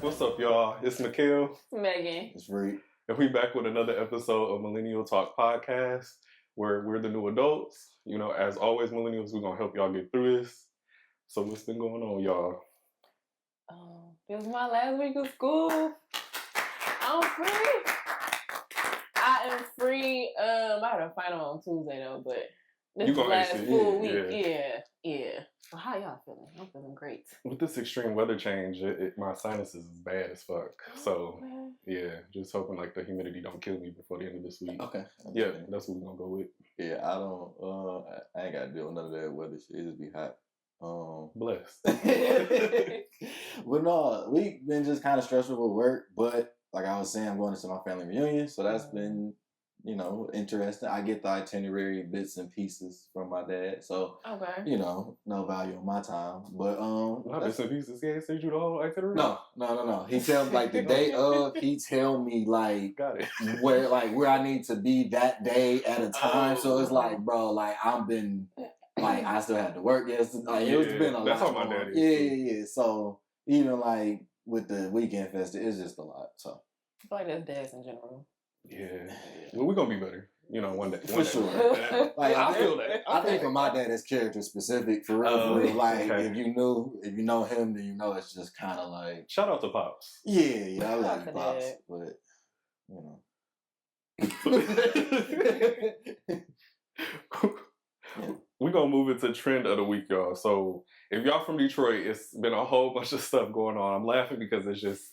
What's up, y'all? It's Mikhail. It's Megan. It's Freq. And we back with another episode of Millennial Talk Podcast, where we're the new adults. You know, as always, millennials, we're going to help y'all get through this. So what's been going on, y'all? This is my last week of school. I'm free. I am free. I had a final on Tuesday, though, but this is the last full week. Yeah. So how y'all feeling? I'm feeling great. With this extreme weather change, my sinuses is bad as fuck. So, yeah, just hoping like the humidity don't kill me before the end of this week. Okay. Yeah, that's what we're going to go with. Yeah, I ain't got to deal with none of that weather shit. It just be hot. Blessed. But no, we've been just kind of stressful with work, but like I was saying, I'm going to my family reunion, so that's been, interesting. I get the itinerary bits and pieces from my dad, so no value on my time. But not bits and pieces. Yeah, he sent you the whole itinerary. No. He tells like the day of. He tell me like got it where I need to be that day at a time. So it's like, bro, like I've been. Like, I still had to work yesterday. Like, it's been a lot. That's how my dad is. Yeah. So, even, like, with the weekend festival, it's just a lot. So, I feel like that's dads in general. Yeah. Well, we're going to be better. One day. For sure. Like, I feel that. I think for my dad, it's character specific. For real. Like, if you know him, then you know it's just kind of like... Shout out to Pops. Yeah, I love you, Pops. But, We're going to move into trend of the week, y'all. So if y'all from Detroit, it's been a whole bunch of stuff going on. I'm laughing because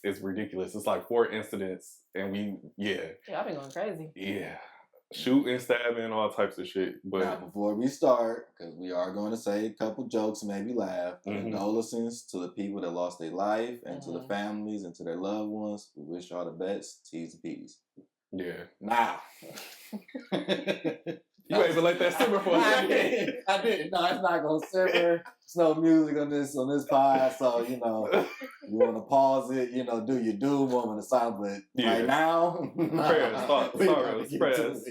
it's ridiculous. It's like 4 incidents and Yeah, I've been going crazy. Yeah. Shooting, stabbing, all types of shit. But now, before we start, because we are going to say a couple jokes and maybe laugh, condolences to the people that lost their life and to the families and to their loved ones. We wish y'all the best. T's and P's. Yeah. Now. You ain't even let that simmer for a second. I didn't. No, it's not gonna simmer. There's no music on this pod, so you want to pause it. Do your do moment of silence. But right now, prayers.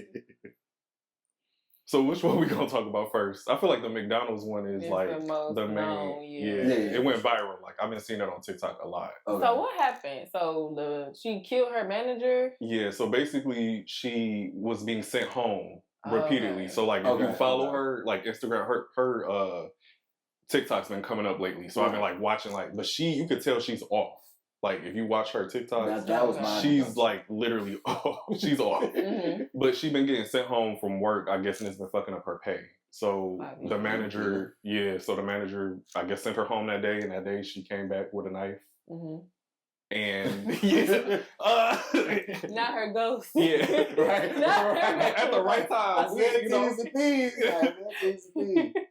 So which one we gonna talk about first? I feel like the McDonald's one is like the main. It went viral. Like I've been seeing it on TikTok a lot. Okay. So what happened? So she killed her manager. Yeah. So basically, she was being sent home repeatedly. Okay. So like if you follow her, like Instagram, her TikTok's been coming up lately. So I've been like watching but you could tell she's off. Like if you watch her TikTok, that was mine. She's like literally off. She's off. But she's been getting sent home from work, I guess, and it's been fucking up her pay. So the manager, I guess, sent her home that day, and that day she came back with a knife. And not her ghost. Yeah, right. At the right time.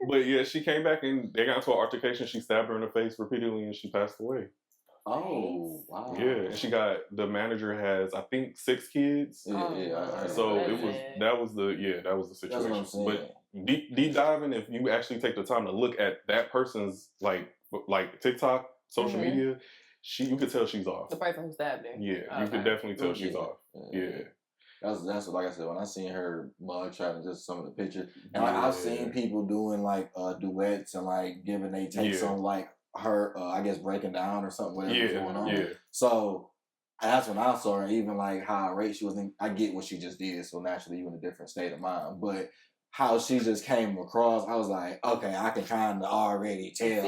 But yeah, she came back and they got into an altercation. She stabbed her in the face repeatedly, and she passed away. Oh wow! Yeah, and the manager has I think 6 kids. So that was the situation. That's what I'm saying. But deep diving, if you actually take the time to look at that person's like TikTok, social media. You could tell she's off. The person who stabbed her. Yeah, you could definitely tell she's off. Yeah. That's what, like I said, when I seen her mugshot and just some of the pictures, and I've seen people doing like duets and like giving they takes on like her, I guess breaking down or something, whatever's going on. Yeah. So that's when I saw her, even like how irate she was. I get what she just did, so naturally you in a different state of mind, but how she just came across, I was like, okay, I can kind of already tell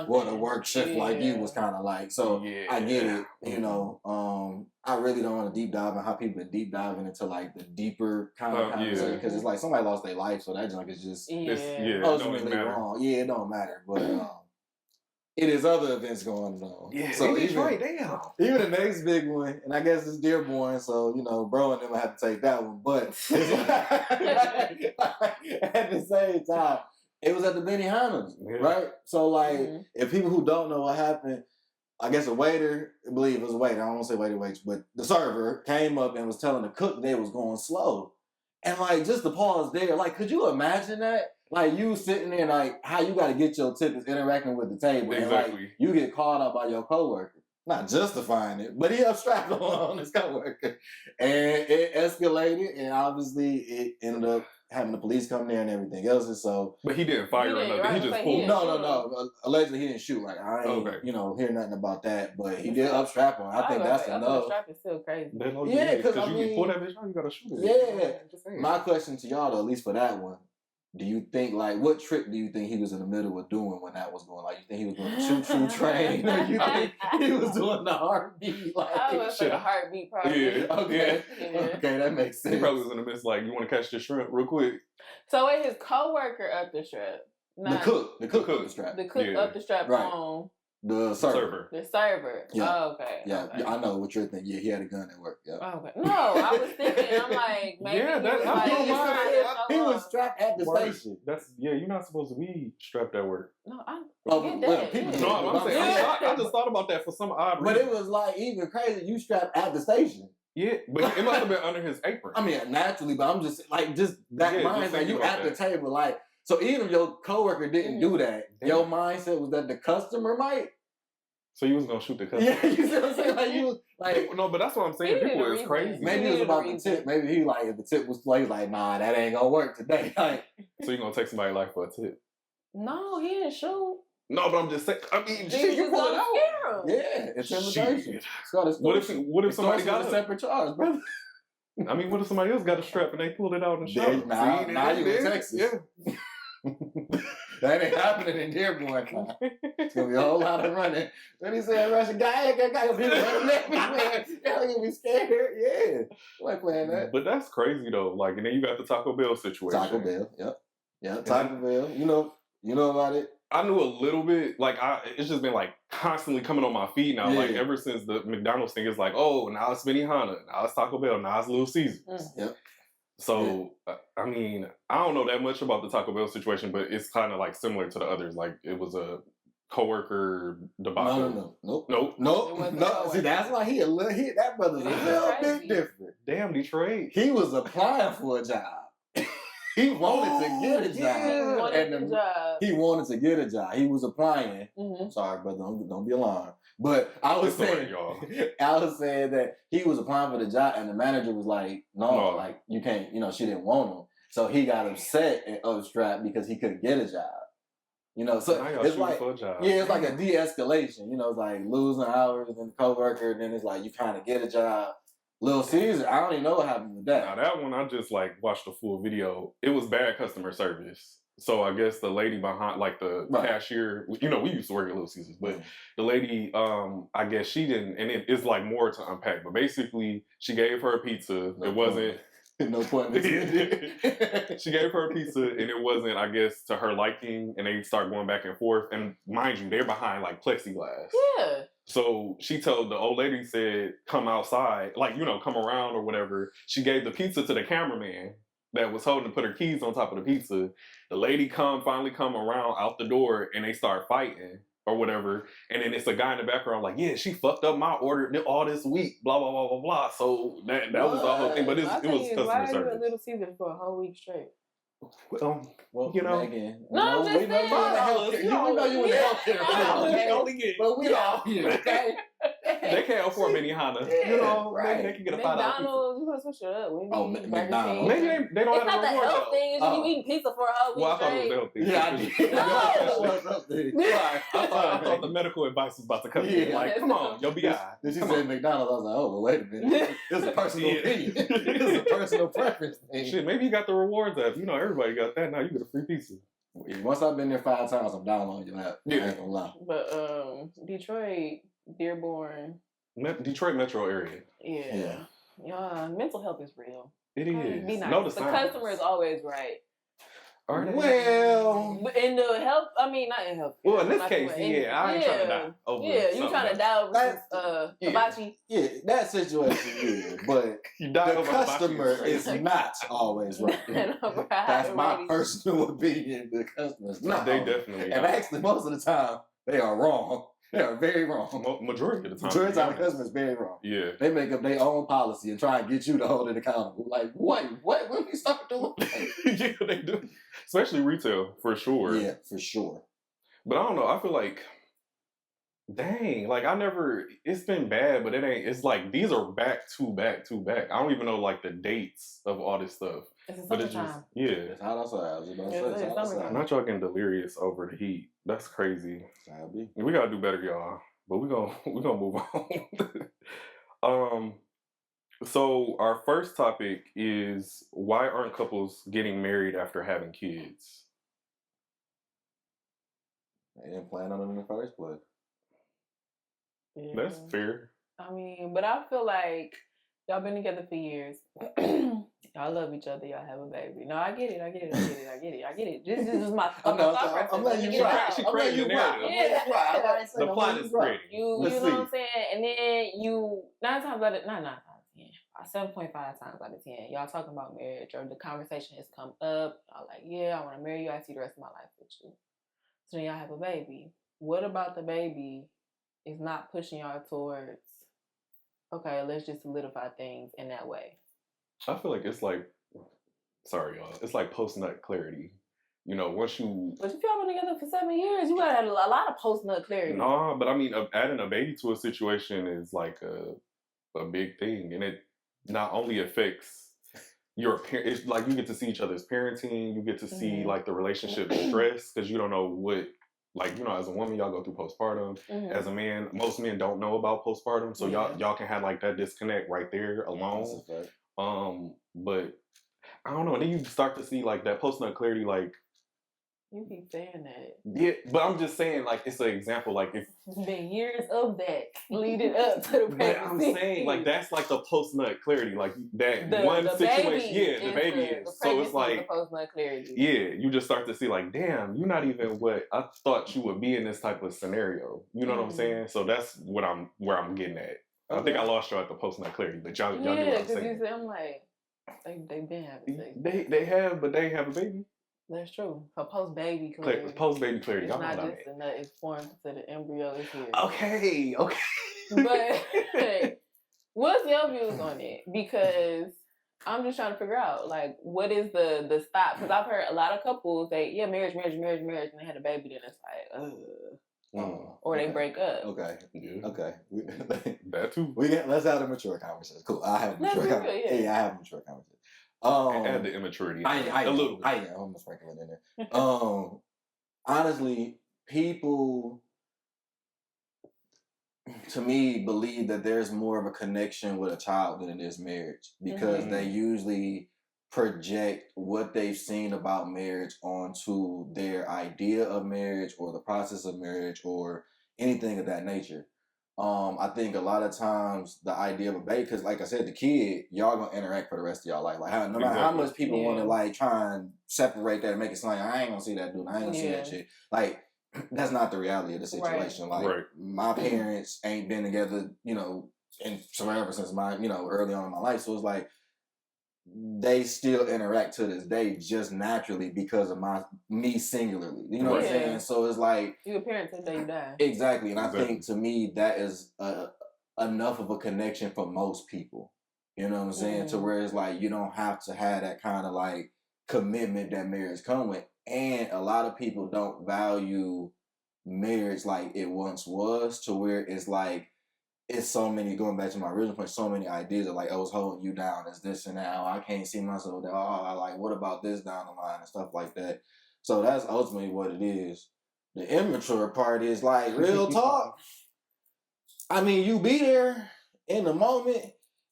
what a work shift like you was kind of like. So I get it, I really don't want to deep dive on how people are deep diving into like the deeper kind of conversation because it's like somebody lost their life, so that junk is just ultimately wrong. Yeah, it don't matter, but it is other events going on. Yeah, so even the next big one, and I guess it's Dearborn, so bro and them will have to take that one. But at the same time, it was at the Benihana's, right? So like, if people who don't know what happened, I guess a waiter, I believe it was a waiter. I don't want to say waiter, but the server came up and was telling the cook they was going slow, and like just the pause there, like, could you imagine that? Like, you sitting there, like, how you got to get your tip is interacting with the table. Exactly. And, like, you get called out by your coworker. Not justifying it, but he abstracted on his coworker. And it escalated, and obviously it ended up having the police come there and everything else. And so, but he didn't fire or nothing. He just pulled. No. Allegedly, he didn't shoot. Like I ain't, hear nothing about that. But he did upstrap him. I think that's enough. Upstrap is still crazy. Yeah, because you pull that bitch out, you gotta shoot it. Yeah. My question to y'all, though, at least for that one. Do you think, like, what trick do you think he was in the middle of doing when that was going? Like, you think he was doing the choo-choo train? Or you think he was doing the heartbeat? Like, I was like a heartbeat, probably. Yeah, okay. Yeah. Okay, that makes sense. He probably was in the midst, like, you want to catch the shrimp real quick? So, wait, his co-worker up the strap? The cook up the strap. The cook up the strap on... The server. The server. Yeah. Oh, okay. Yeah, okay. I know what you're thinking. Yeah, he had a gun at work. Yeah. Oh, okay. No, I was thinking, I'm like, maybe he was strapped at the station. You're not supposed to be strapped at work. No, I'm saying, I just thought about that for some odd reason. But it was like even crazy. You strapped at the station. Yeah, but it must have been under his apron. I mean, naturally, but I'm just that mindset. You at the table, like. So even if your coworker didn't do that, your mindset was that the customer might. So you was gonna shoot the customer? Yeah, you see what I'm saying? Like you was like, no, but that's what I'm saying. People is crazy. Maybe it was about the tip. Maybe he like if the tip was like, nah, that ain't gonna work today. Like, so you gonna take somebody life for a tip? No, he didn't shoot. No, but I'm just saying. I mean, shit, you pull it out. Yeah, intimidation. What if somebody got a separate charge, brother? I mean, what if somebody else got a strap and they pulled it out and shot? Now you in Texas. Yeah. That ain't happening in Dearborn. It's gonna be a whole lot of running. Then he said, "Russian guy, people running everywhere. Y'all gonna be scared." Yeah, like playing that. But that's crazy though. Like, and then you got the Taco Bell situation. Taco Bell, yep. Taco Bell. You know about it. I knew a little bit. Like, it's just been like constantly coming on my feed now. Yeah. Like ever since the McDonald's thing, it's like, oh, now it's Benihana, now it's Taco Bell, now it's Little Caesars. Yep. So, I mean, I don't know that much about the Taco Bell situation, but it's kind of like similar to the others. Like, it was a coworker debacle. No. See, that's why that brother's a little bit different. Damn, Detroit. He was applying for a job. He wanted to get a job. He wanted to get a job. He was applying. Mm-hmm. Sorry, brother, don't be alarmed. But I was saying that he was applying for the job, and the manager was like, "No, like you can't." She didn't want him, so he got upset and upstrapped because he couldn't get a job. So it's like it's like a de-escalation. It's like losing hours and coworker, and then it's like you kind of get a job. Little Caesar, I don't even know what happened with that. Now that one, I just like watched the full video. It was bad customer service. So I guess the lady behind, like the cashier, we used to work at Little Caesars, but the lady, I guess she didn't, and it's like more to unpack. But basically, she gave her a pizza. It wasn't. No point. She gave her a pizza, and it wasn't, I guess, to her liking. And they start going back and forth. And mind you, they're behind like plexiglass. Yeah. So she told the old lady, said, come outside, like, come around or whatever. She gave the pizza to the cameraman that was holding to put her keys on top of the pizza. The lady finally come around out the door and they start fighting or whatever. And then it's a guy in the background like, yeah, she fucked up my order all this week, blah, blah, blah, blah, blah. So that was the whole thing. But it was customer service. Why are you at Little Caesars for a whole week straight? Well, Maegan. We know you in the healthcare. But we all here, okay? They can't afford Benihana. Right. They can get a $5 McDonald's, you gotta switch it up. McDonald's. Maybe they don't have the health thing. You eating pizza for a whole week. Well, I thought it was the health thing. Yeah, I thought the medical advice was about to come in. Like, come on, yo, BI. Then she said McDonald's. I was like, oh, well, wait a minute. It's a personal opinion. It's a personal preference thing. Shit, maybe you got the rewards app. Everybody got that. Now you get a free pizza. Once I've been there 5 times, I'm downloading your app. Yeah. I ain't gonna lie. But Detroit, Dearborn. Detroit metro area. Yeah. Mental health is real. It is. Be nice. No, the customer is always right. Well, in the health, I mean, not in health. Well, in this case, I ain't trying to die over. Yeah, you trying to die over hibachi. Yeah, that situation, but the customer is not always right. That's my personal opinion. The customer's not. They definitely and actually, most of the time, they are wrong. They are very wrong. Majority of the time. Majority of the time, the customer is very wrong. Yeah. They make up their own policy and try and get you to hold it accountable. Like, what? When we start doing that? Yeah, they do. Especially retail, for sure. Yeah, for sure. But I don't know. I feel like, dang, like it's been bad, but it's like, these are back to back to back. I don't even know like the dates of all this stuff. It's the summertime. It's hot outside. I was about to say, it's hot outside. Not y'all getting delirious over the heat. That's crazy. We gotta do better, y'all. But we're gonna move on. So our first topic is, why aren't couples getting married after having kids? They didn't plan on it in the first place. Yeah. That's fair. I mean, but I feel like y'all been together for years. Y'all love each other. Y'all have a baby. No, I get it. This is my thought process. I'm letting you ride. She created the narrative. The plot is pretty. You know what I'm saying? And then 7.5 times out of 10, y'all talking about marriage, or the conversation has come up. Y'all like, yeah, I want to marry you. I see the rest of my life with you. So then y'all have a baby. What about the baby is not pushing y'all towards, okay, let's just solidify things in that way? I feel like it's like, sorry y'all, it's like post-nut clarity. You know, once you... But if y'all been together for 7 years, you got a lot of post-nut clarity. Nah, but I mean, adding a baby to a situation is like a big thing. And it not only affects your parents, it's like you get to see each other's parenting, you get to see like the relationship stress, because you don't know what, like, you know, as a woman, y'all go through postpartum. As a man, most men don't know about postpartum, so y'all can have like that disconnect right there alone. But I don't know. And then you start to see like that post-nut clarity, like, you keep saying that. Yeah, but I'm just saying, like, it's an example. Like, if it's been years of that leading up to the pregnancy. But I'm saying, like, that's like the post-nut clarity, like that the situation. The baby is. So it's like the post-nut clarity. Yeah, you just start to see, like, damn, you're not even what I thought you would be in this type of scenario. You know what I'm saying? So that's where I'm getting at. Okay. I think I lost you at the post-nut clarity, but y'all do what I'm saying. I'm like, they've been having sex. They have, but they ain't have a baby. That's true. For post-baby clarity. Post-baby clarity. It's not just a nut. It's formed to the embryo. It's here. Okay. But hey, what's your views on it? Because I'm just trying to figure out, like, what is the stop? Because I've heard a lot of couples say, yeah, marriage, and they had a baby, then it's like, or they break up. Okay. Yeah. Okay. That too. Let's have a mature conversation. Cool. I have a mature conversation. Yeah, I have a mature conversation. Add the immaturity. A little bit. I am. I'm sprinkling in there. Honestly, people, to me, believe that there's more of a connection with a child than it is marriage, because they usually project what they've seen about marriage onto their idea of marriage or the process of marriage or anything of that nature. I think a lot of times the idea of a baby, because like I said, the kid, y'all gonna interact for the rest of y'all life. Like no matter how much people want to like try and separate that and make it sound like, I ain't gonna see that dude, I ain't gonna see that shit. Like, that's not the reality of the situation. Like, my parents ain't been together, you know, and forever since my, you know, early on in my life. So it's like, they still interact to this day just naturally because of me singularly. You know what I'm saying? So it's like, you're a parent till the day you die. Exactly. And I think, to me, that is enough of a connection for most people. You know what I'm saying? To where it's like, you don't have to have that kind of like commitment that marriage come with. And a lot of people don't value marriage like it once was, to where it's like, it's so many, going back to my original point, so many ideas of like, I was holding you down as this and that. Oh, I can't see myself there. Oh, like, what about this down the line and stuff like that. So that's ultimately what it is. The immature part is like, real talk. I mean, you be there in the moment,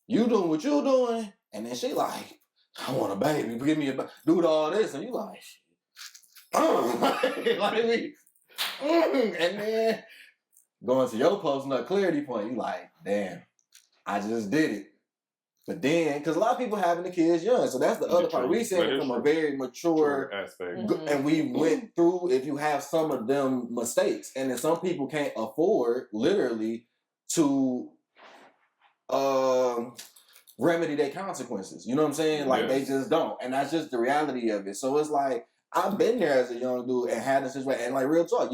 you doing what you doing, and then she like, I want a baby, give me a do all this, and you like, and then going to your post-nut clarity point, you like, damn, I just did it. But then, because a lot of people having the kids young, so that's the other part. We said it from a very mature aspect. And we went through, if you have some of them mistakes, and then some people can't afford, literally, to remedy their consequences. You know what I'm saying? Like, they just don't. And that's just the reality of it. So it's like, I've been there as a young dude and had this situation, and like, real talk,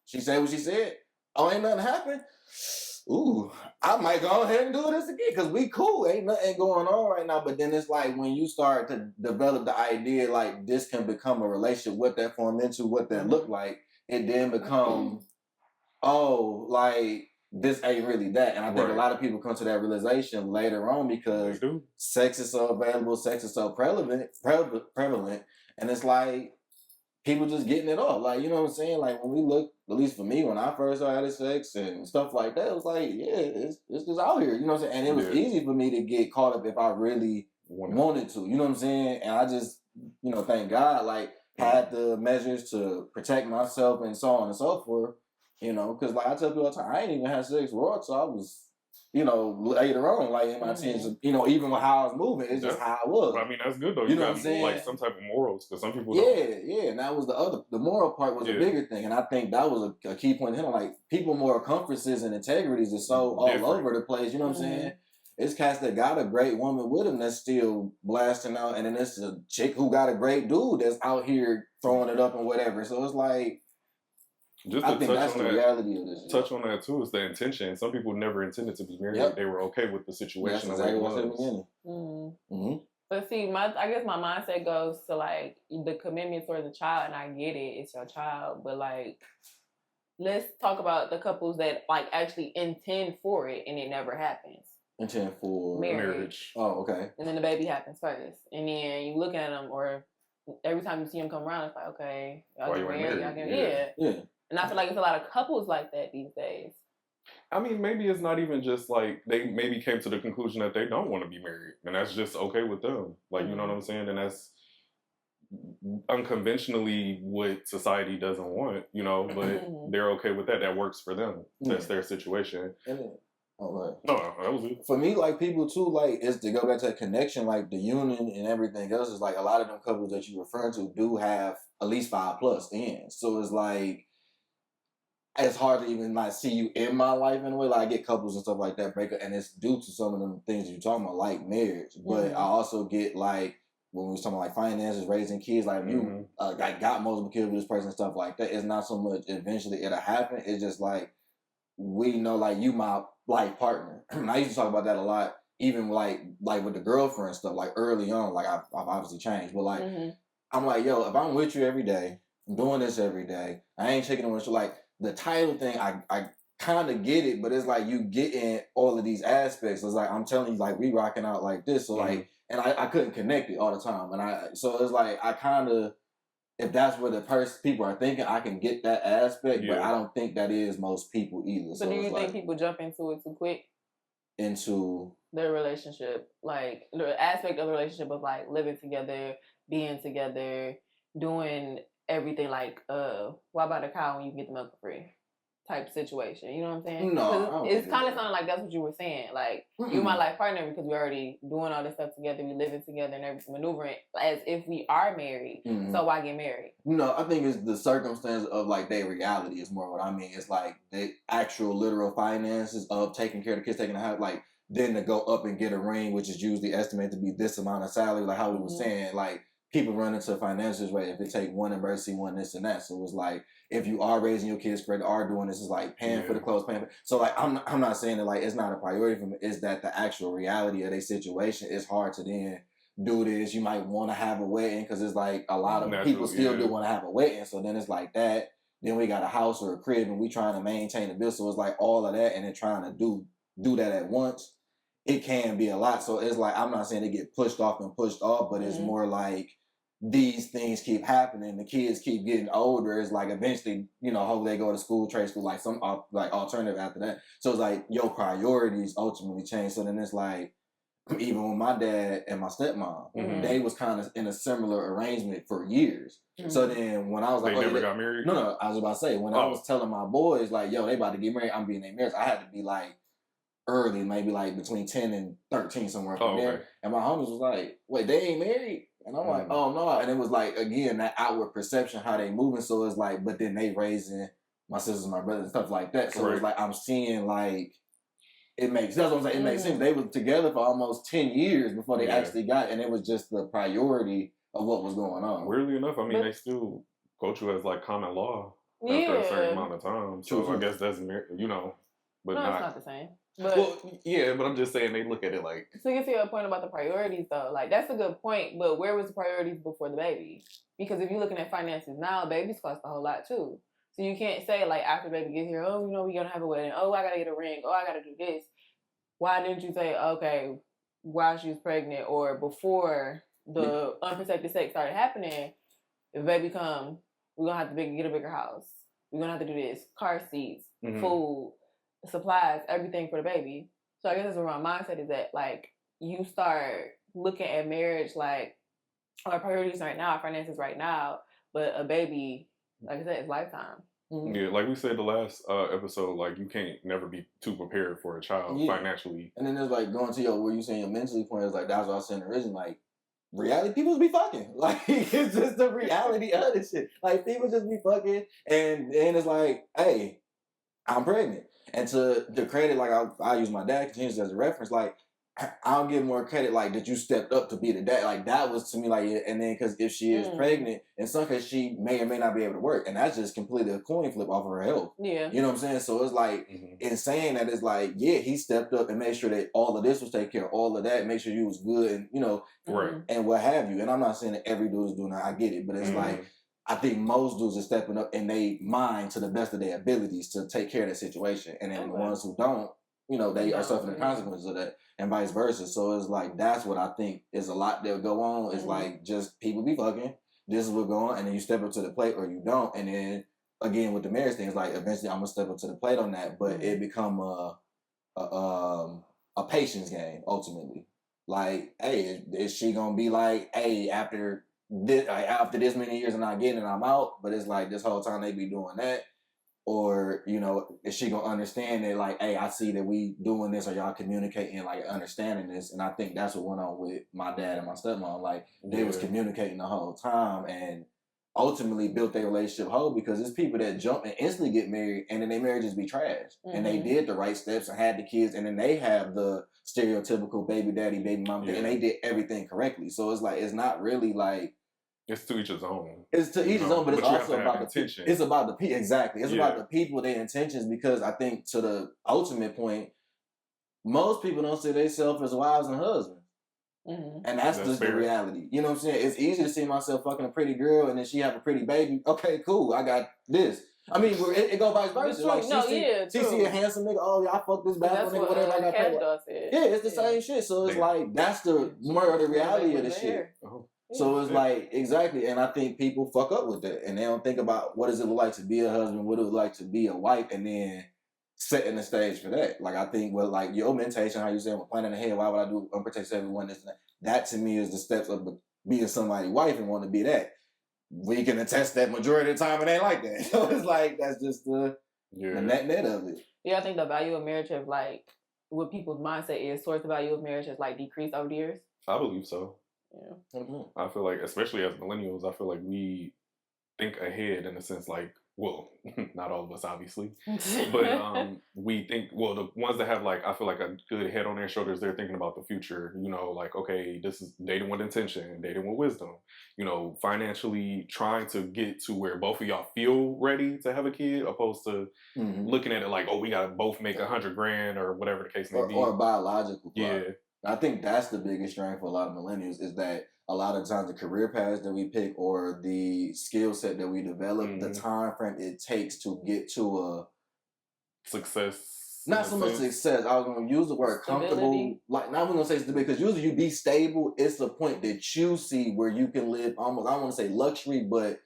she said what she said. Oh, ain't nothing happened? Ooh, I might go ahead and do this again because we cool. Ain't nothing going on right now. But then it's like when you start to develop the idea like this can become a relationship, what that form into, what that look like, it then become, oh, like this ain't really that. And I think a lot of people come to that realization later on because sex is so available, sex is so prevalent, and it's like people just getting it off. Like, you know what I'm saying? Like when we look, at least for me, when I first started sex and stuff like that, it was like, yeah, it's just out here. You know what I'm saying? And it was easy for me to get caught up if I really wanted to. You know what I'm saying? And I just, you know, thank God, like, had the measures to protect myself and so on and so forth. You know, because like I tell people all the time, I ain't even had sex raw, so I was, you know, later on, like in my teens, you know, even with how I was moving, it's just how I was. I mean, that's good though. You know what I'm saying? Like some type of morals, because some people and that was the moral part was a bigger thing, and I think that was a key point to him. Like people moral compasses and integrities is so all over the place. You know what I'm saying? It's cats that got a great woman with him that's still blasting out, and then it's a chick who got a great dude that's out here throwing it up and whatever. So it's like. Just I think that's the reality of this. Touch on that too is the intention. Some people never intended to be married. They were okay with the situation. That's exactly what I said in the beginning. But see, I guess my mindset goes to like the commitment towards the child, and I get it, it's your child, but like, let's talk about the couples that like actually intend for it and it never happens. Intend for marriage. Oh, okay. And then the baby happens first, and then you look at them, or every time you see them come around, it's like, okay, y'all get married, y'all get yeah. And I feel like it's a lot of couples like that these days. I mean, maybe it's not even just like they maybe came to the conclusion that they don't want to be married, and that's just okay with them. Like, you know what I'm saying? And that's unconventionally what society doesn't want, you know, but they're okay with that. That works for them. That's their situation. No, that was it. For me, like people too, like is to go back to that connection, like the union and everything else is like a lot of them couples that you refer to do have at least 5+ ends. So it's like, it's hard to even like see you in my life in a way. Like I get couples and stuff like that break up, and it's due to some of them things you're talking about, like marriage. But I also get like when we was talking about like finances, raising kids, like you like got multiple kids with this person and stuff like that. It's not so much eventually it'll happen. It's just like we know like you my life partner. And I used to talk about that a lot, even like with the girlfriend stuff. Like early on, like I've obviously changed, but like I'm like, yo, if I'm with you every day, I'm doing this every day, I ain't checking on you. Like the title thing, I kind of get it, but it's like you getting all of these aspects. It's like I'm telling you, like we rocking out like this. So like, and I couldn't connect it all the time, and so it's like I kind of, if that's where the people are thinking, I can get that aspect, but I don't think that is most people either. So do you think people jump into it too quick? Into their relationship, like the aspect of the relationship of like living together, being together, doing everything like why buy the cow when you can get the milk for free type situation, you know what I'm saying? No, it's kind of sounding like that's what you were saying, like you're my life partner because we're already doing all this stuff together, we living together and everything, maneuvering as if we are married. So why get married? No, I think it's the circumstance of like their reality is more what I mean. It's like the actual literal finances of taking care of the kids, taking the house, like then to go up and get a ring, which is usually estimated to be this amount of salary, like how we were saying, like people run into finances where if they take one emergency, one this and that. So it's like if you are raising your kids correctly, are doing this, is like paying for the clothes, paying for, so like I'm not saying that like it's not a priority for me. It's that the actual reality of their situation is hard to then do this. You might want to have a wedding because it's like a lot of people still do want to have a wedding. So then it's like that. Then we got a house or a crib and we trying to maintain the bill. So it's like all of that and then trying to do that at once. It can be a lot. So it's like I'm not saying they get pushed off, but it's more like these things keep happening. The kids keep getting older. It's like eventually, you know, hope they go to school, trade school, like some like alternative after that. So it's like your priorities ultimately change. So then it's like even with my dad and my stepmom, they was kind of in a similar arrangement for years. So then when I was like, they never got married? No, I was about to say when I was telling my boys like, yo, they about to get married, I'm being their marriage. I had to be like early, maybe like between 10 and 13 somewhere from there. And my homies was like, wait, they ain't married? And I'm like, oh no. And it was like, again, that outward perception, how they moving. So it's like, but then they raising my sisters, my brothers and stuff like that. So it's like, I'm seeing like, that's what I'm saying. It makes sense. They were together for almost 10 years before they actually got, and it was just the priority of what was going on. Weirdly enough, I mean, they still quote you as like common law after a certain amount of time. So I guess that's, you know, but no, it's not the same. But, but I'm just saying they look at it like. So you see your point about the priorities though. Like that's a good point, but where was the priorities before the baby? Because if you're looking at finances now, babies cost a whole lot too. So So you can't say like after baby gets here, oh, we're gonna have a wedding. Oh, I gotta get a ring. Oh, I gotta do this. Why didn't you say, okay, while she was pregnant or before the unprotected sex started happening, if baby come, we're gonna have to get a bigger house. We're gonna have to do this. Car seats, food, supplies, everything for the baby. So I guess that's where my mindset is at. Like, you start looking at marriage like our priorities right now, our finances right now, but a baby, like I said, it's lifetime. Mm-hmm. Yeah, like we said the last episode, like you can't never be too prepared for a child financially. And then there's like going to where you saying your mentally point is like that's what I was saying originally. Like reality, people be fucking. Like it's just the reality of this shit. Like people just be fucking, and it's like, hey, I'm pregnant. And to the credit, like I use my dad continuously as a reference, like I'll give more credit, like that you stepped up to be the dad. Like that was to me, like, and then because if she is pregnant, in some cases she may or may not be able to work, and that's just completely a coin flip off of her health. Yeah, you know what I'm saying. So it's like in saying that, it's like he stepped up and made sure that all of this was taken care of, all of that, make sure you was good, and right, and what have you. And I'm not saying that every dude is doing that. I get it, but it's like I think most dudes are stepping up in their mind to the best of their abilities to take care of that situation, and then the ones who don't, they are suffering the consequences of that. And vice versa. So it's like, that's what I think is a lot that will go on. It's like, just people be fucking. This is what going on. And then you step up to the plate or you don't. And then, again, with the marriage thing, it's like, eventually I'm going to step up to the plate on that. But it become a patience game, ultimately. Like, hey, is she going to be like, hey, after this many years I'm not getting it, I'm out? But it's like, this whole time they be doing that. Or, is she going to understand that, like, hey, I see that we doing this, or y'all communicating, like, understanding this. And I think that's what went on with my dad and my stepmom. Like, they was communicating the whole time and ultimately built their relationship whole, because there's people that jump and instantly get married and then their marriages be trashed. And they did the right steps and had the kids, and then they have the stereotypical baby daddy, baby mom thing, and they did everything correctly. So it's like, it's not really like, it's to each his own. It's to each his own, but it's also about the intention. It's about the people, exactly. It's about the people, their intentions, because I think to the ultimate point, most people don't see themselves as wives and husbands. And that's just fair. The reality. You know what I'm saying? It's easy to see myself fucking a pretty girl and then she have a pretty baby. Okay, cool. I got this. I mean, it go vice versa. Like she see a handsome nigga. Oh, yeah, I fuck this bad nigga. Whatever I got paid. Yeah, it's the same shit. So it's like that's the more of the reality of the shit. So it's like, exactly, and I think people fuck up with that, and they don't think about what does it look like to be a husband, what does it look like to be a wife, and then setting the stage for that. Like, I think, well, like, your meditation, how you say, planning ahead, why would I do unprotected everyone, this and that? That, to me, is the steps of being somebody's wife and want to be that. We can attest that majority of the time it ain't like that. So it's like, that's just the net of it. Yeah, I think the value of marriage have, like, what people's mindset is towards the value of marriage has, like, decreased over the years. I believe so. Yeah. I feel like, especially as millennials, I feel like we think ahead in a sense, like, well, not all of us, obviously, but we think, well, the ones that have, like, I feel like a good head on their shoulders, they're thinking about the future, like, okay, this is dating with intention, dating with wisdom, financially trying to get to where both of y'all feel ready to have a kid, opposed to looking at it like, oh, we got to both make $100,000 or whatever the case may be. Or biological. Yeah. I think that's the biggest strength for a lot of millennials, is that a lot of times the career paths that we pick or the skill set that we develop, the time frame it takes to get to a success. Not so much success. I was going to use the word comfortable. Like, not going to say stability, because usually you be stable. It's the point that you see where you can live almost, I don't want to say luxury, but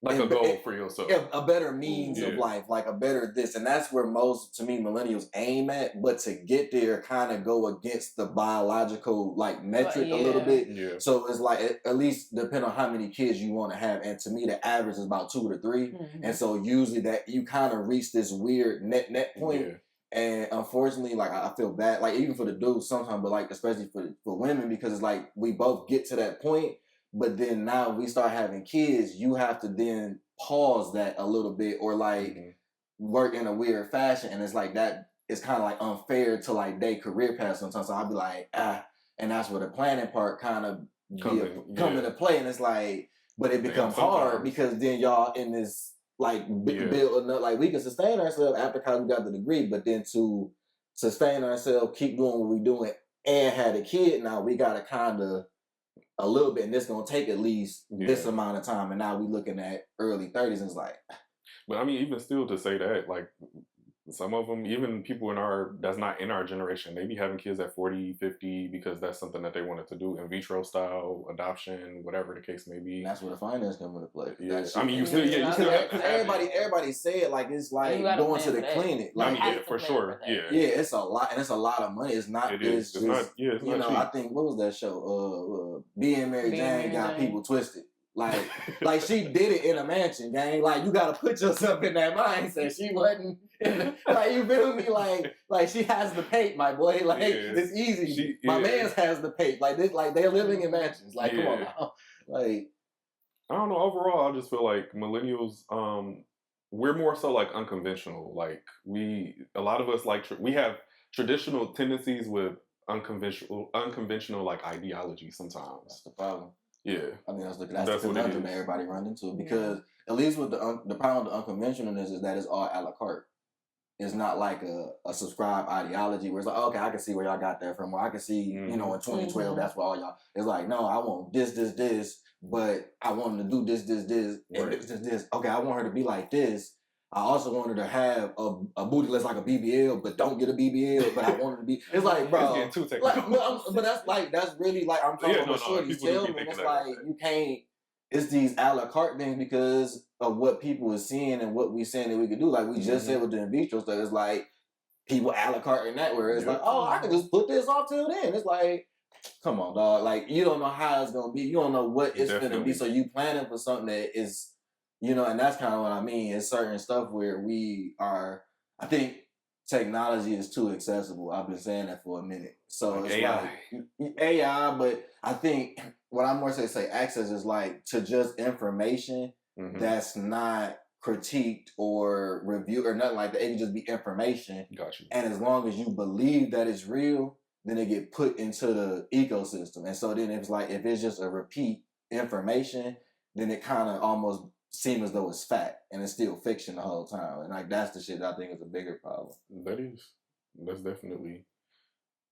like a goal for yourself. A better means of life, like a better this. And that's where most, to me, millennials aim at. But to get there, kind of go against the biological, like, metric a little bit. Yeah. So it's like, at least depend on how many kids you want to have. And to me, the average is about 2 to 3. And so usually that you kind of reach this weird net point. Yeah. And unfortunately, like, I feel bad, like, even for the dudes sometimes, but, like, especially for women, because it's like we both get to that point. But then now we start having kids, you have to then pause that a little bit, or like work in a weird fashion. And it's like that, it's kind of like unfair to like their career path sometimes. So I'll be like, and that's where the planning part kind of come into play. And it's like, but it becomes hard because then y'all in this like building up, like we can sustain ourselves after college, we got the degree, but then to sustain ourselves, keep doing what we're doing and had a kid, now we got to kind of a little bit, and it's gonna take at least this amount of time. And now we looking at early 30s, and it's like, But I mean, even still to say that, like, some of them, even people that's not in our generation, they be having kids at 40, 50 because that's something that they wanted to do, in vitro style, adoption, whatever the case may be. And that's where the finance come into play. Yeah. I mean, you still everybody say it like it's like going to the clinic. Like, I mean, for sure. Yeah. Yeah, it's a lot, and it's a lot of money. It's not. It's not. Yeah, it's not cheap. I think what was that show? Being Mary Jane got people twisted. Like she did it in a mansion, gang. Like, you gotta put yourself in that mindset. She wasn't like, you feel me? Like she has the paint, my boy. Like, it's easy. My man's has the paint. Like this, like they're living in mansions. Like, come on now. Like, I don't know. Overall, I just feel like millennials, we're more so like unconventional. Like a lot of us we have traditional tendencies with unconventional like ideology sometimes. That's the problem. Yeah, I mean that's the conundrum that everybody run into, because at least with the problem with the unconventionalness is that it's all a la carte. It's not like a subscribed ideology where it's like, okay, I can see where y'all got that from, or I can see, you know, in 2012 that's where all y'all. It's like, no, I want this, but I want them to do this, and this. Okay, I want her to be like this. I also want her to have a booty that's like a BBL, but don't get a BBL. But I want her to be. It's like, bro, it's getting too technical. But that's really like I'm talking about shorties. Tell me, it's like you can't. It's these a la carte things because of what people are seeing and what we saying that we could do. Like we just said with the in vitro stuff, it's like people a la carte in that where it's like, oh, I can just put this off till then. It's like, come on, dog. Like, you don't know how it's gonna be. You don't know what it's gonna be. So you planning for something that is. You know, and that's kind of what I mean. It's certain stuff where I think technology is too accessible. I've been saying that for a minute. So it's AI. Like AI, but I think what I'm more say access is like to just information that's not critiqued or reviewed or nothing like that. It can just be information. Got you. And as long as you believe that it's real, then it get put into the ecosystem. And so then if it's just a repeat information, then it kind of almost seem as though it's fact and it's still fiction the whole time. And like that's the shit that I think is a bigger problem. That's definitely.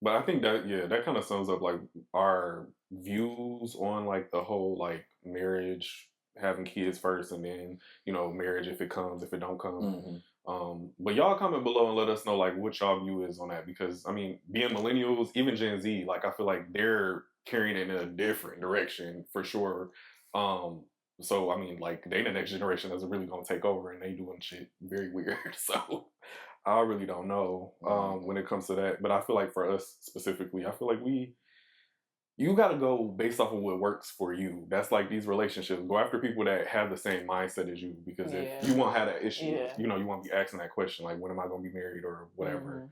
But I think that kind of sums up like our views on like the whole like marriage, having kids first, and then, you know, marriage if it comes, if it don't come. But y'all comment below and let us know like what y'all view is on that, because I mean, being millennials, even Gen Z, like I feel like they're carrying it in a different direction for sure. So, I mean, like, they the next generation that's really going to take over, and they doing shit very weird. So, I really don't know when it comes to that. But I feel like for us specifically, I feel like you got to go based off of what works for you. That's like these relationships. Go after people that have the same mindset as you, because if you won't have that issue, you know, you won't be asking that question, like, when am I going to be married or whatever.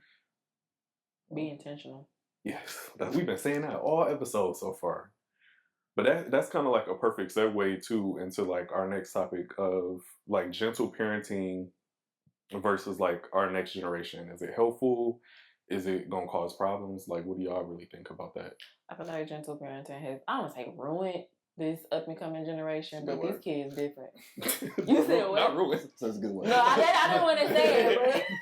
Be intentional. Yes. We've been saying that all episodes so far. But that's kind of like a perfect segue too into like our next topic of like gentle parenting versus like our next generation. Is it helpful? Is it gonna cause problems? Like, what do y'all really think about that? I feel like gentle parenting has, I don't want to say ruined this up and coming generation, but these kids different. You said what? Not ruined. That's a good word. No, I didn't want to say it,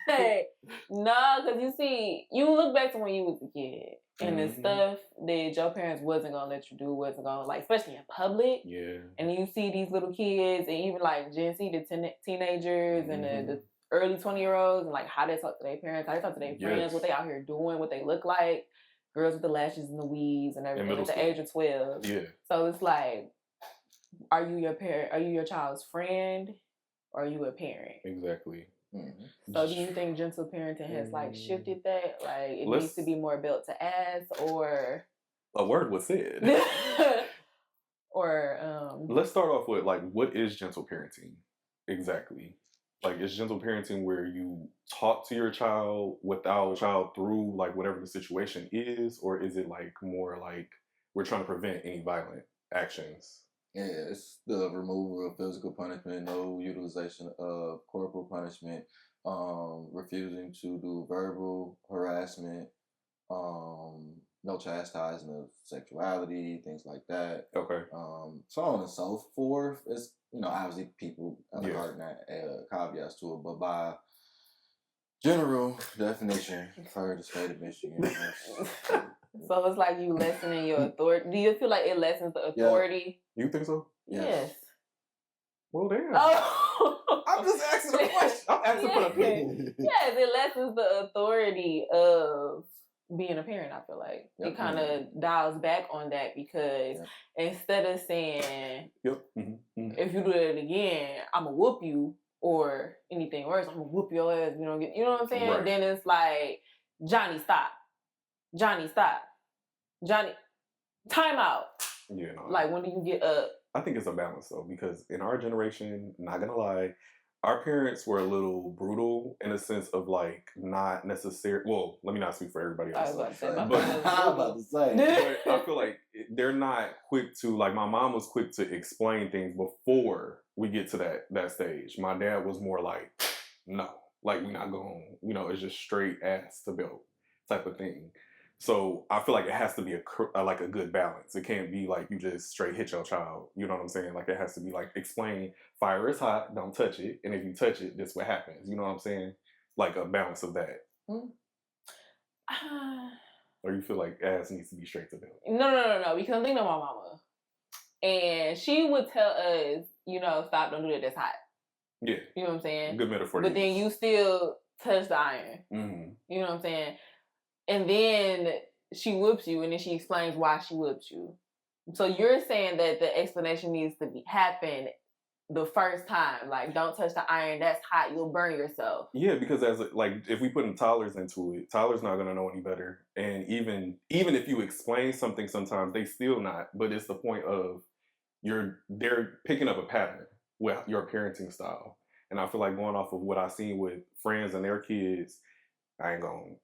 but hey, no, because you see, you look back to when you was a kid. And the stuff that your parents wasn't gonna let you do, wasn't gonna, like, especially in public. Yeah. And you see these little kids, and even like Gen Z, the teenagers, and the early 20-year-olds, and like how they talk to their parents, how they talk to their friends, what they out here doing, what they look like, girls with the lashes and the weaves and everything at the age of 12. Yeah. So it's like, are you your child's friend, or are you a parent? Exactly. So do you think gentle parenting has like shifted that? Like it needs to be more built to ass, or a word was said. Or let's start off with like, what is gentle parenting exactly? Like, is gentle parenting where you talk to your child without child through like whatever the situation is, or is it like more like we're trying to prevent any violent actions? Yeah, it's the removal of physical punishment, no utilization of corporal punishment, refusing to do verbal harassment, no chastising of sexuality, things like that. Okay. So on and so forth. It's, you know, obviously people garden caveats to it, but by general definition, for the state of Michigan. So it's like you lessening your authority. Do you feel like it lessens the authority? You think so? Yes. Well, damn. Oh. I'm just asking a question. I'm asking for an opinion. Yes, it lessens the authority of being a parent, I feel like. It kind of dials back on that because instead of saying, if you do it again, I'm going to whoop you, or anything worse, I'm going to whoop your ass. You know what I'm saying? Right. Then it's like, Johnny, stop. Johnny, stop. Johnny, time out. You know, like, when do you get up? I think it's a balance, though, because in our generation, not going to lie, our parents were a little brutal in a sense of like not necessarily. Well, let me not speak for everybody else. I was about to say. But I feel like they're not quick to, like, my mom was quick to explain things before we get to that stage. My dad was more like, no, like, we're not going, it's just straight ass to belt type of thing. So I feel like it has to be a good balance. It can't be like you just straight hit your child. You know what I'm saying? Like, it has to be like, explain, fire is hot, don't touch it. And if you touch it, this what happens. You know what I'm saying? Like a balance of that. Or you feel like ass needs to be straight to belt? No. Because I'm thinking of my mama. And she would tell us, stop, don't do that, that's hot. Yeah. You know what I'm saying? Good metaphor. But then you still touch the iron. Mm-hmm. You know what I'm saying? And then she whoops you, and then she explains why she whoops you. So you're saying that the explanation needs to happen the first time. Like, don't touch the iron, that's hot, you'll burn yourself. Yeah, because if we put toddlers into it, toddlers not gonna know any better. And even if you explain something, sometimes they still not. But it's the point of they're picking up a pattern with your parenting style. And I feel like going off of what I've seen with friends and their kids, I ain't gonna,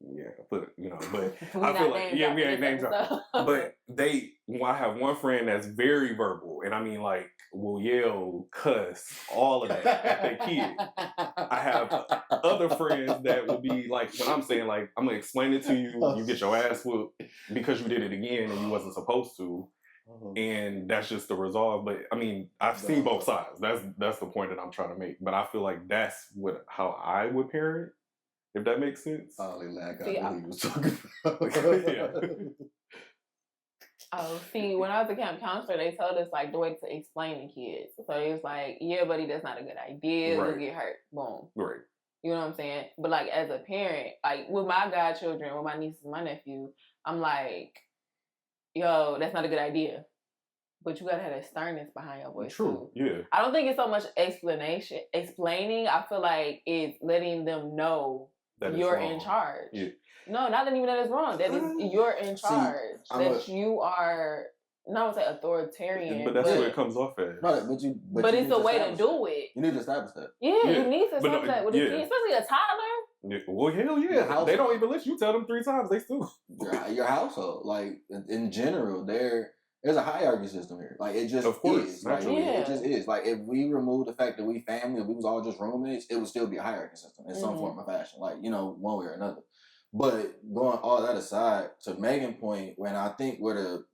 but I feel like, we ain't name dropping. But I have one friend that's very verbal, and I mean, like, will yell, cuss, all of that at their kid. I have other friends that will be like, when I'm saying, like, I'm gonna explain it to you, you get your ass whooped because you did it again and you wasn't supposed to. And that's just the resolve. But I mean, I've seen both sides. That's the point that I'm trying to make. But I feel like that's how I would parent. If that makes sense. I only laugh at what he was talking about. Oh, see, when I was a camp counselor, they told us, like, the way to explain to kids. So it was like, yeah, buddy, that's not a good idea. Right. You'll get hurt. Boom. Right. You know what I'm saying? But, like, as a parent, like, with my godchildren, with my nieces and my nephew, I'm like, yo, that's not a good idea. But you gotta have that sternness behind your voice. True, too. Yeah. I don't think it's so much explaining. I feel like it's letting them know that you're in charge. Yeah. No, not even that it's wrong. That is, you're in charge. You are, not to say authoritarian. But that's what it comes off as. No, but it's a way to do it. You need to establish that. Yeah, you need to establish that with a kid, especially a toddler. Yeah. Well, hell yeah. They don't even let you tell them 3 times. They still. Your household. Like, in general, there's a hierarchy system here. Like, it just is. Like, it just is. Like, if we remove the fact that we family, if we was all just roommates, it would still be a hierarchy system in some form or fashion. Like, one way or another. But going all that aside, to Maegan's point, when I think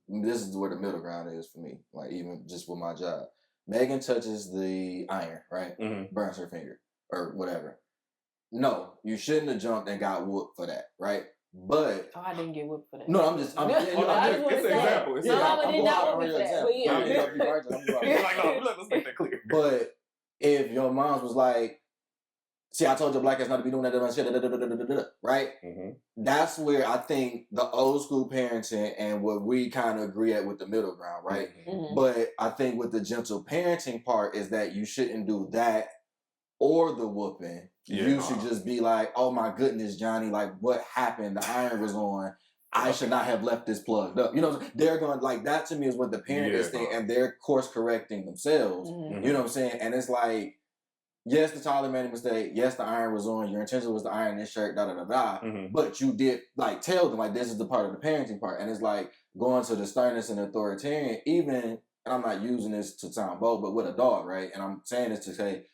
this is where the middle ground is for me. Like, even just with my job. Maegan touches the iron, right? Mm-hmm. Burns her finger or whatever. No, you shouldn't have jumped and got whooped for that, right? But I didn't get whooped for that. No, it's an example. It's Mama did not whoop me for that. Let's make that clear. But if your mom was like, see, I told your black ass not to be doing that, right? Mm-hmm. That's where I think the old school parenting and what we kind of agree at with the middle ground, right? Mm-hmm. But I think with the gentle parenting part is that you shouldn't do that or the whooping. You should just be like, oh my goodness, Johnny, like, what happened? The iron was on. I should not have left this plugged up. They're going, like, that to me is what the parent is thinking, and they're course correcting themselves. Mm-hmm. You know what I'm saying? And it's like, yes, the toddler made a mistake. Yes, the iron was on. Your intention was to iron this shirt, da-da-da-da. Mm-hmm. But you did, like, tell them, like, this is the part of the parenting part. And it's like, going to the sternness and authoritarian, even, and I'm not using this to sound bold, but with a dog, right? And I'm saying this to say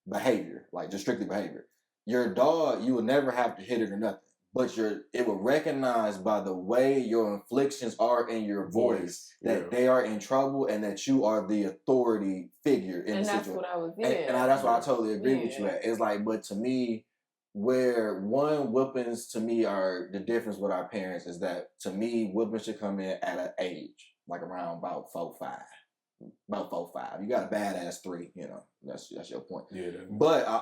behavior, like, just strictly behavior. Your dog, you will never have to hit it or nothing. But it will recognize by the way your inflictions are in your voice that they are in trouble and that you are the authority figure in the situation. And that's what I was that's why I totally agree with you at. It's like, but to me, where whoopings to me are the difference with our parents is that to me, whoopings should come in at an age, like around about 4, 5. about 4, 5. You got a badass 3. You know, that's your point. Yeah. But I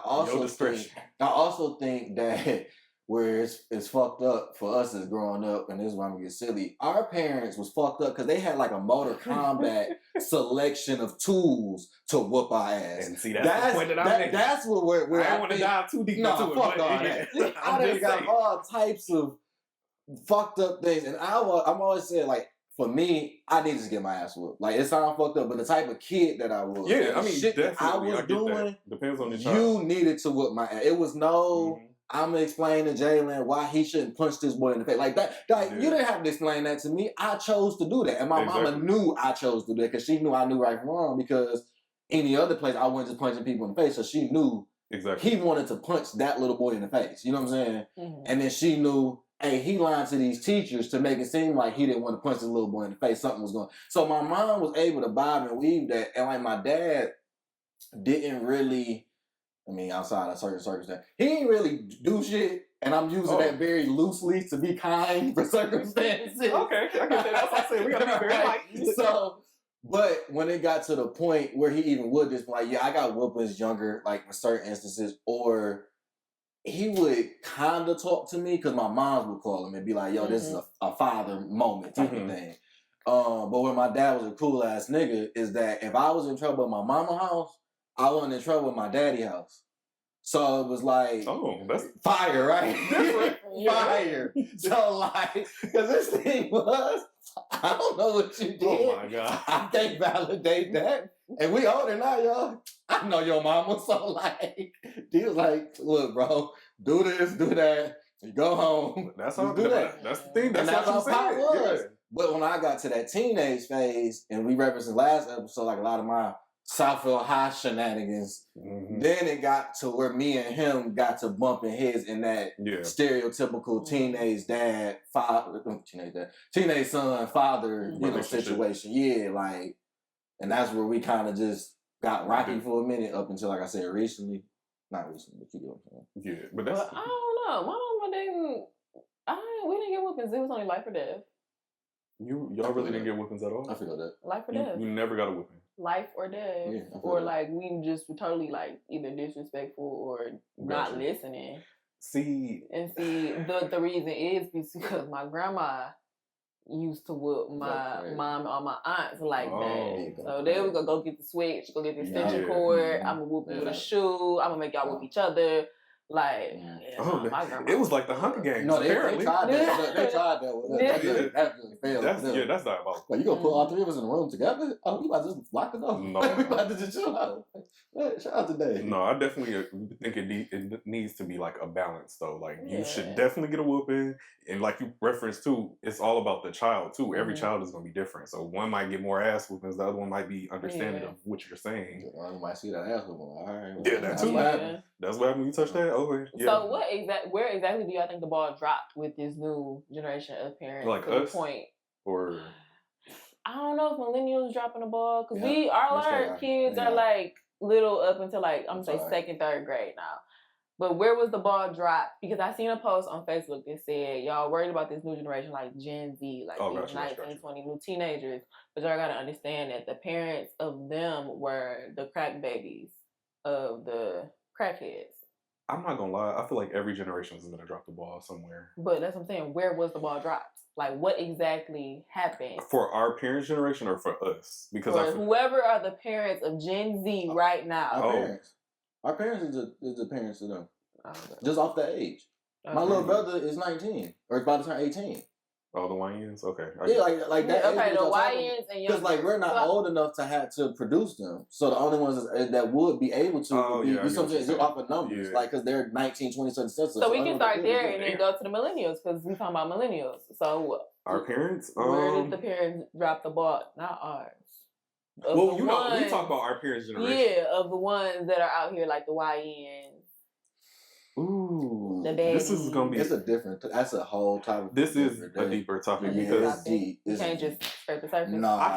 also think that where it's fucked up for us as growing up, and this is why I'm gonna get silly. Our parents was fucked up because they had like a Mortal Kombat selection of tools to whoop our ass. And see, that's the point that I'm making. That's where I don't want to dive too deep into it. Fuck all that. I done got all types of fucked up things, and I'm always saying, like, for me, I need to get my ass whooped. Like, it sounds fucked up, but the type of kid that I was, yeah, I mean, shit that I was doing, depends on the child. You needed to whoop my ass. It was no. I'm gonna explain to Jalen why he shouldn't punch this boy in the face like that. Like, you didn't have to explain that to me. I chose to do that, and my mama knew I chose to do that because she knew I knew right from wrong. Because any other place, I wasn't just punching people in the face, so she knew he wanted to punch that little boy in the face. You know what I'm saying? Mm-hmm. And then she knew, hey, he lied to these teachers to make it seem like he didn't want to punch the little boy in the face. Something was going. So my mom was able to bob and weave that, and like my dad didn't really. I mean, outside of certain circumstances, he didn't really do shit, and I'm using that very loosely to be kind for circumstances. Okay, I get that. That's what I said. We gotta be very light. So, but when it got to the point where he even would just be like, yeah, I got whoopings younger, like in certain instances, or he would kind of talk to me because my mom would call him and be like, yo, this is a father moment type of thing. But when my dad was a cool ass nigga, is that if I was in trouble at my mama's house, I wasn't in trouble with my daddy's house. So it was like, that's fire, right? Fire. So like, because this thing was, I don't know what you did. Oh my God. I can't validate that. And we older now, y'all. I know your mama. So like, he was like, look, bro, do this, do that. You go home. That's how do that. That's the thing. That's how it was. Yeah. But when I got to that teenage phase, and we referenced the last episode, like a lot of my Southfield High shenanigans. Then it got to where me and him got to bumping heads in that stereotypical teenage dad, teenage son, father, situation. Yeah, like, and that's where we kind of just got rocky for a minute up until, like I said, recently. Not recently, but you know what I'm saying. Yeah, but that's. But I don't know. My mama didn't. We didn't get whoopings. It was only life or death. Y'all really didn't get whoopings at all? I feel that. Life or death. You never got a whooping. Life or death, or like we just were totally like either disrespectful or not listening. See, the reason is because my grandma used to whoop my mom or my aunts like that. So they would go get the switch, go get the extension cord. I'm gonna whoop you with a shoe. I'm gonna make y'all whoop each other. Like, my grandma. It was like the Hunger Games. No, they tried that. They tried that. That really failed. That's diabolical. Like, you gonna put all three of us in the room together? Oh, you about to just lock it up? No. We about to just chill out. Shout out to Dave. No, I definitely think it needs to be like a balance though. Like, you should definitely get a whooping, and like you referenced too, it's all about the child too. Every child is gonna be different. So one might get more ass whoopings, the other one might be understanding of what you're saying. You might see that ass whooping. All right. Yeah, that too. That's what happened when you touched that. Okay. Yeah. So where exactly do y'all think the ball dropped with this new generation of parents? Like to us? The point? Or I don't know if millennials dropping the ball because our kids are like little up until like I'm gonna say second, third grade now. But where was the ball dropped? Because I seen a post on Facebook that said y'all worried about this new generation like Gen Z, like these 19, 20 new teenagers. But y'all gotta understand that the parents of them were the crack babies of the crackheads. I'm not gonna lie, I feel like every generation is gonna drop the ball somewhere. But that's what I'm saying. Where was the ball dropped? Like, what exactly happened? For our parents' generation or for us? Because whoever are the parents of Gen Z right now. Our parents is the parents of them. Just off that age. My little brother is 19, or about to turn 18. Oh, the YNs? Okay. Yeah, like that. Okay, the YNs and young. Because like we're not old enough to have to produce them, so the only ones that would be able to be something off of numbers, like because they're 19, 20, certain sets. So we can start there and then go to the millennials because we talking about millennials. So our parents. Where did the parents drop the ball? Not ours. Well, you know, we talk about our parents' generation. Yeah, of the ones that are out here like the YNs. Ooh, this is gonna be. It's a different. That's a whole topic. This is a deeper topic because you can't just scrape the surface. No, I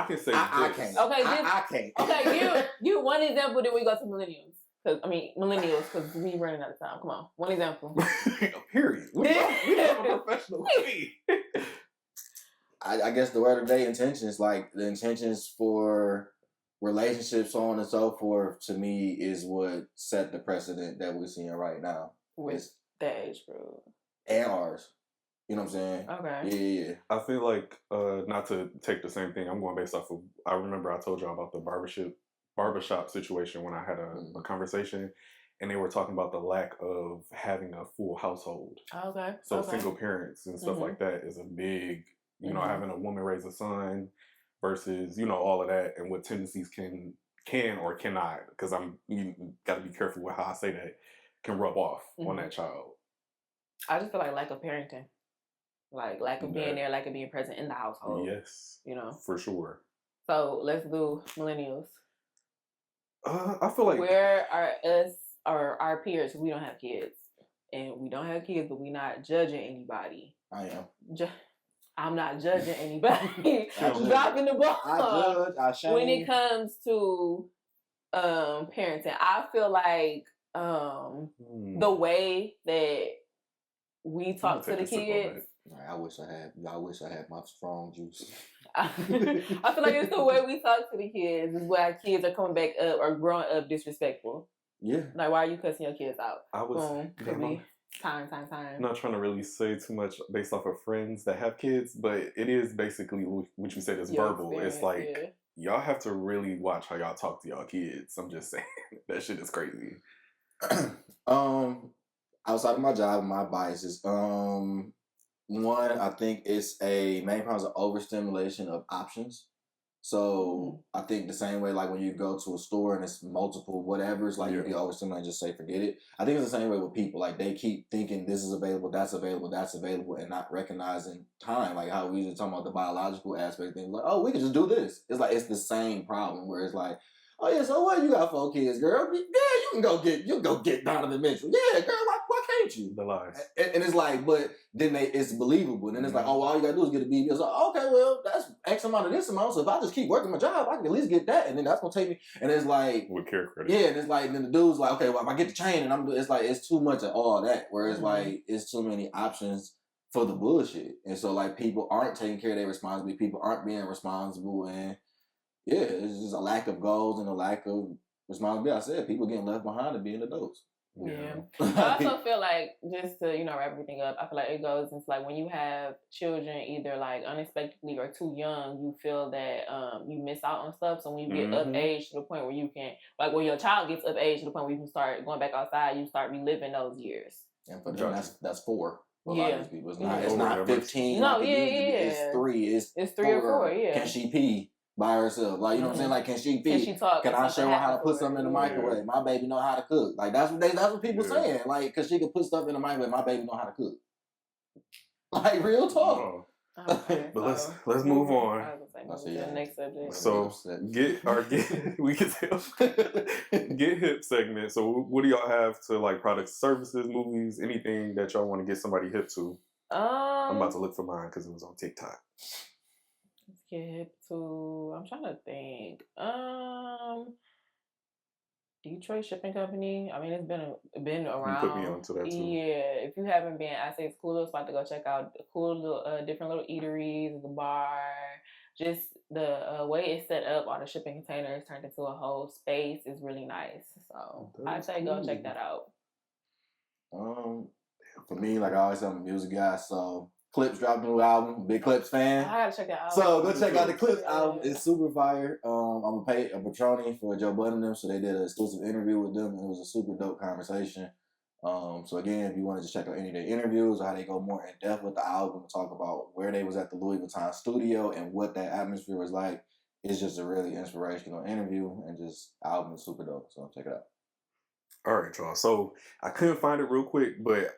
can say I can't. Okay, I can't. Okay, you one example. Then we go to millennials. Millennials, because we running out of time. Come on, one example. Period. We have a professional fee. I guess the word of the day, intentions, like the intentions for relationships, so on and so forth, to me is what set the precedent that we're seeing right now. With the age group. And ours. You know what I'm saying? Okay. Yeah. I feel like, not to take the same thing, I'm going based off of, I remember I told y'all about the barbershop situation when I had a conversation, and they were talking about the lack of having a full household. Okay. So single parents and stuff like that is a big, you know, having a woman raise a son versus, you know, all of that and what tendencies can or cannot, because you got to be careful with how I say that, can rub off on that child. I just feel like lack of parenting. Like lack of being there, lack of being present in the household. Yes. You know? For sure. So let's do millennials. I feel like where are us or our peers? We don't have kids, and we don't have kids, but we're not judging anybody. I am. I'm not judging anybody. Dropping the ball. I judge. I shame. When it comes to parenting, I feel like the way that we talk to the kids. I wish I had my strong juice. I feel like it's the way we talk to the kids is why kids are coming back up or growing up disrespectful. Yeah. Like, why are you cussing your kids out? Time. I'm not trying to really say too much based off of friends that have kids, but it is basically what you said is verbal. It's like, y'all have to really watch how y'all talk to y'all kids. I'm just saying. That shit is crazy. Outside of my job, my biases. One, I think it's a main problem is an overstimulation of options. So I think the same way, like when you go to a store and it's multiple whatever's, like you get overstimulated, just say forget it. I think it's the same way with people. Like they keep thinking this is available, that's available, that's available, and not recognizing time. Like how we usually talking about the biological aspect thing. Like, oh, we can just do this. It's like it's the same problem where it's like, oh yeah, so what? You got 4 kids, girl? Yeah, you can go get Donovan Mitchell. Yeah, girl, why can't you? The lies. And it's like, but then it's believable. And then it's like, oh, well, all you gotta do is get a BB. It's like, okay, well, that's X amount of this amount. So if I just keep working my job, I can at least get that. And then that's gonna take me. And it's like with care credit. Yeah, and it's like, and then the dude's like, okay, well, if I get the chain, and it's like, it's too much of all that. Where it's like, it's too many options for the bullshit. And so like, people aren't taking care of their responsibility. People aren't being responsible, and yeah, it's just a lack of goals and a lack of responsibility. I said people getting left behind and being adults. Yeah. I also feel like, just to, wrap everything up, I feel like it goes into like when you have children either like unexpectedly or too young, you feel that you miss out on stuff. So when you get of age to the point where you can, like when your child gets of age to the point where you can start going back outside, you start reliving those years. And for them, that's 4. For a lot of these people. It's not 15. No, like it's 3. It's 3 or 4, yeah. Can she pee by herself? Like, you know what I'm saying? Like, can she pee? Can she talk? Can I show her how to put something in the microwave? My baby know how to cook. Like, that's what people saying. Like, because she can put stuff in the microwave, my baby know how to cook. Like, real talk. Okay, but let's move on. The next subject. So we can tell get hip segment. So what do y'all have to like products, services, movies, anything that y'all want to get somebody hip to? I'm about to look for mine because it was on TikTok. Let's get hip to. I'm trying to think. Detroit Shipping Company. I mean, it's been around. You put me onto that too. Yeah, if you haven't been, I say it's cool little spot to go check out. Cool little different little eateries, the bar, just the way it's set up. All the shipping containers turned into a whole space is really nice. So I'd say go check that out. For me, like I always say, I'm a music guy, so Clips dropped a new album. Big Clips fan. I gotta check that out. So go check out the Clips album. It's super fire. I'm gonna pay a Patroni for Joe Budden and them, so they did an exclusive interview with them, and it was a super dope conversation. So again, if you want to just check out any of their interviews or how they go more in depth with the album, talk about where they was at the Louis Vuitton studio and what that atmosphere was like, it's just a really inspirational interview, and just album is super dope. So check it out. All right, y'all. So I couldn't find it real quick, but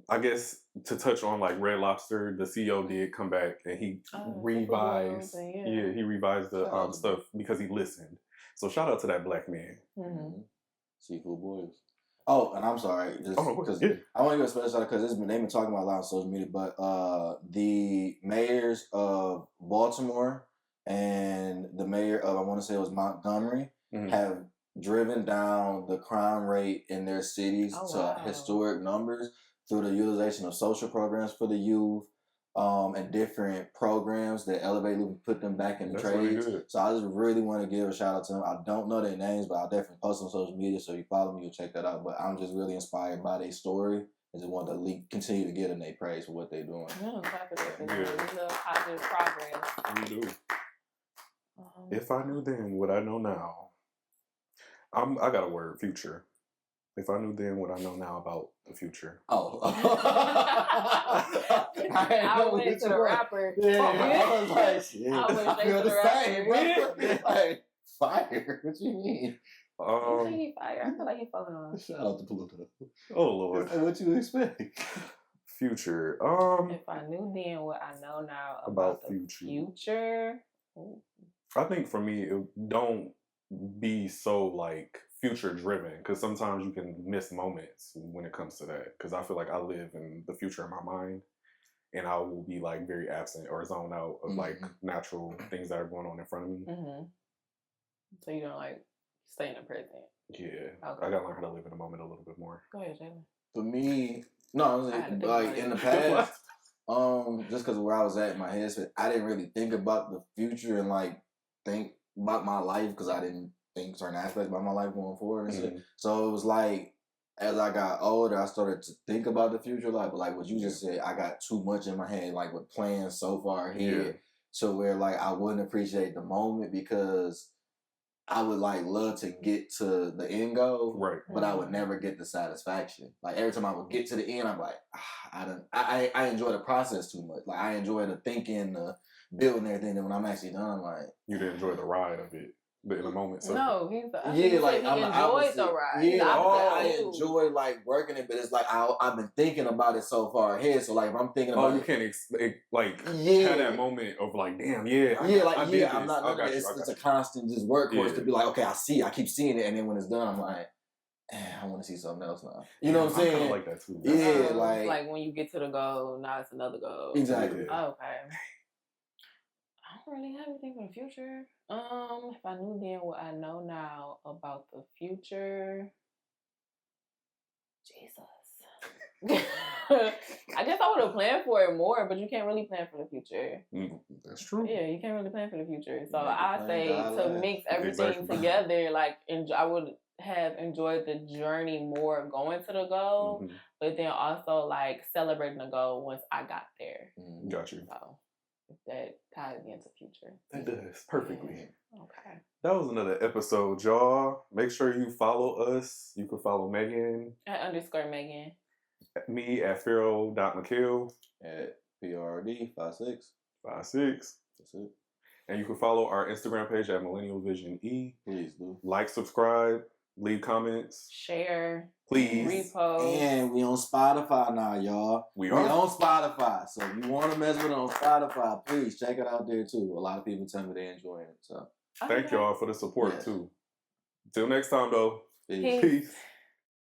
I guess to touch on like Red Lobster, the CEO did come back and he revised. He revised the stuff because he listened. So shout out to that black man. Seafood Boys. Oh, and I'm sorry, just because I want to give a special shout out because they've been talking about a lot on social media. But the mayors of Baltimore and the mayor of, I want to say it was Montgomery, have driven down the crime rate in their cities to historic numbers through the utilization of social programs for the youth, and different programs that elevate and put them back in the trades. Really, so I just really want to give a shout out to them. I don't know their names, but I'll definitely post on social media. So if you follow me, you'll check that out. But I'm just really inspired by their story. I just want to continue to give them their praise for what they're doing. Yeah, positive progress. We do. If I knew then what I know now, I got a word, future. If I knew then what I know now about the future. Oh. I went to the rapper. Yeah, I was like, shit. I feel the same. Like, fire. What you mean? You think he fire? I feel like he's falling on. Shout out to Pluto. Oh, Lord. What you expect? Future. If I knew then what I know now about the future. I think for me, it don't be so like future driven, because sometimes you can miss moments when it comes to that, because I feel like I live in the future in my mind, and I will be like very absent or zone out of like natural things that are going on in front of me. So you don't like stay in the present. Yeah. Okay. I gotta learn how to live in the moment a little bit more. Go ahead, Jalen. For me, no, like in the past, just because of where I was at in my head, I didn't really think about the future and like think about my life, because I didn't think certain aspects about my life going forward and shit. So it was like, as I got older, I started to think about the future, like, but like what you just said, I got too much in my head, like with plans so far ahead, so where like I wouldn't appreciate the moment, because I would like love to get to the end goal, right? But I would never get the satisfaction. Like every time I would get to the end, I'm like, I enjoy the process too much. Like I enjoy the thinking, the building everything. And when I'm actually done, I'm like, you didn't enjoy the ride of it. But in the moment, so no, he like he enjoyed the ride. Yeah, I enjoy like working it, but it's like I've been thinking about it so far ahead. So like if I'm thinking about, you can't have that moment of like, damn, I'm not. It's a constant just workhorse to be like, okay, I keep seeing it, and then when it's done, I'm like, I want to see something else now. You know what I'm saying? I kind of like that too. Yeah, like when you get to the goal, now it's another goal. Exactly. Okay. I don't really have anything for the future. If I knew then what I know now about the future, Jesus. I guess I would have planned for it more, but you can't really plan for the future. That's true. Yeah, you can't really plan for the future. So I say to mix everything together, like I would have enjoyed the journey more going to the goal, but then also like celebrating the goal once I got there. Got you. So if that ties into future. It does perfectly. Okay. That was another episode, y'all. Make sure you follow us. You can follow Maegan at _Maegan. Me at Pharaoh.McKill. At PRD56. That's it. And you can follow our Instagram page at Millennial Vision E. Please do. Like, subscribe, leave comments. Share. Please. Repost. And we on Spotify now, y'all. We on Spotify. So if you want to mess with it on Spotify, please check it out there too. A lot of people tell me they're enjoying it. So thank y'all for the support too. Till next time though. Peace.